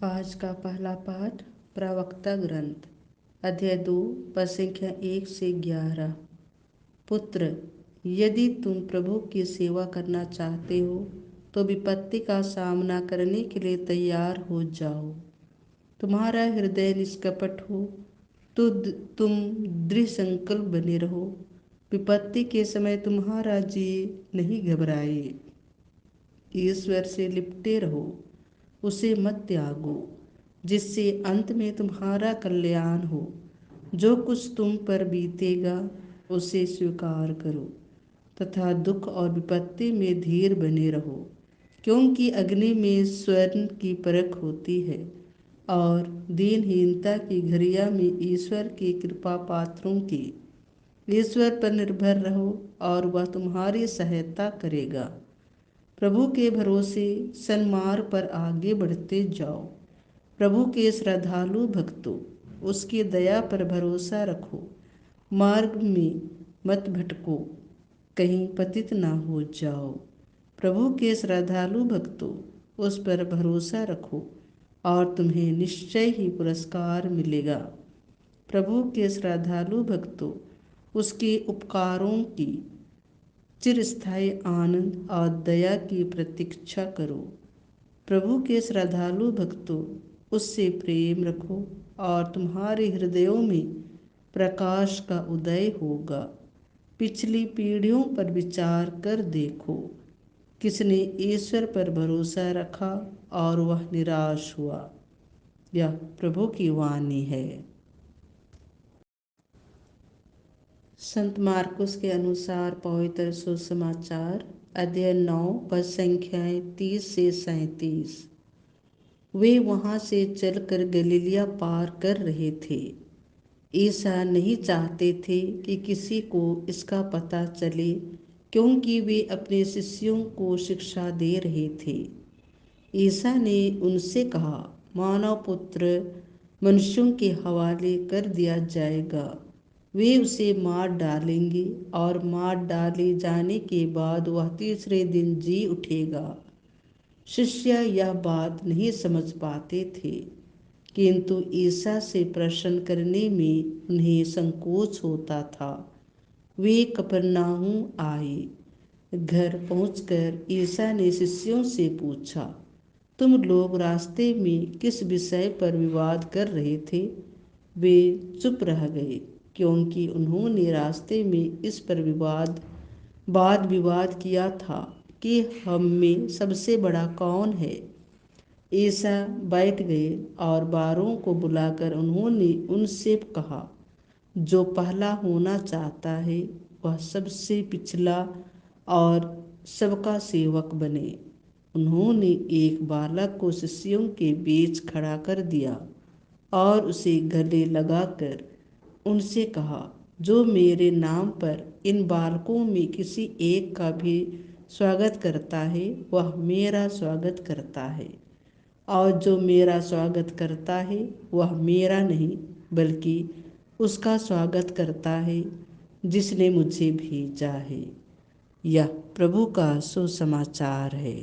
आज का पहला पाठ प्रवक्ता ग्रंथ अध्याय 2 पद संख्या 1 से 11। पुत्र, यदि तुम प्रभु की सेवा करना चाहते हो तो विपत्ति का सामना करने के लिए तैयार हो जाओ। तुम्हारा हृदय निष्कपट हो तो तुम दृढ़ संकल्प बने रहो। विपत्ति के समय तुम्हारा जी नहीं घबराए। ईश्वर से लिपटे रहो, उसे मत त्यागो, जिससे अंत में तुम्हारा कल्याण हो। जो कुछ तुम पर बीतेगा उसे स्वीकार करो तथा दुख और विपत्ति में धीर बने रहो, क्योंकि अग्नि में स्वर्ण की परख होती है और दीनहीनता की घड़िया में ईश्वर की कृपा पात्रों की। ईश्वर पर निर्भर रहो और वह तुम्हारी सहायता करेगा। प्रभु के भरोसे सन्मार्ग पर आगे बढ़ते जाओ। प्रभु के श्रद्धालु भक्तों, उसकी दया पर भरोसा रखो। मार्ग में मत भटको, कहीं पतित ना हो जाओ। प्रभु के श्रद्धालु भक्तों, उस पर भरोसा रखो और तुम्हें निश्चय ही पुरस्कार मिलेगा। प्रभु के श्रद्धालु भक्तों, उसके उपकारों की चिरस्थायी आनंद और दया की प्रतीक्षा करो। प्रभु के श्रद्धालु भक्तों, उससे प्रेम रखो और तुम्हारे हृदयों में प्रकाश का उदय होगा। पिछली पीढ़ियों पर विचार कर देखो, किसने ईश्वर पर भरोसा रखा और वह निराश हुआ। यह प्रभु की वाणी है। संत मार्कुस के अनुसार पवित्र सुसमाचार अध्याय 9 पद संख्याएं 30 से 37। वे वहां से चलकर गलीलिया पार कर रहे थे। ईसा नहीं चाहते थे कि किसी को इसका पता चले, क्योंकि वे अपने शिष्यों को शिक्षा दे रहे थे। ईसा ने उनसे कहा, मानव पुत्र मनुष्यों के हवाले कर दिया जाएगा। वे उसे मार डालेंगे और मार डाले जाने के बाद वह तीसरे दिन जी उठेगा। शिष्य यह बात नहीं समझ पाते थे, किंतु ईसा से प्रश्न करने में उन्हें संकोच होता था। वे कफरनहूम आए। घर पहुंचकर ईसा ने शिष्यों से पूछा, तुम लोग रास्ते में किस विषय पर विवाद कर रहे थे? वे चुप रह गए, क्योंकि उन्होंने रास्ते में इस पर वाद विवाद किया था कि हम में सबसे बड़ा कौन है। ईसा बैठ गए और बारों को बुलाकर उन्होंने उनसे कहा, जो पहला होना चाहता है वह सबसे पिछला और सबका सेवक बने। उन्होंने एक बालक को शिष्यों के बीच खड़ा कर दिया और उसे गले लगाकर उनसे कहा, जो मेरे नाम पर इन बालकों में किसी एक का भी स्वागत करता है वह मेरा स्वागत करता है, और जो मेरा स्वागत करता है वह मेरा नहीं बल्कि उसका स्वागत करता है जिसने मुझे भेजा है। यह प्रभु का सुसमाचार है।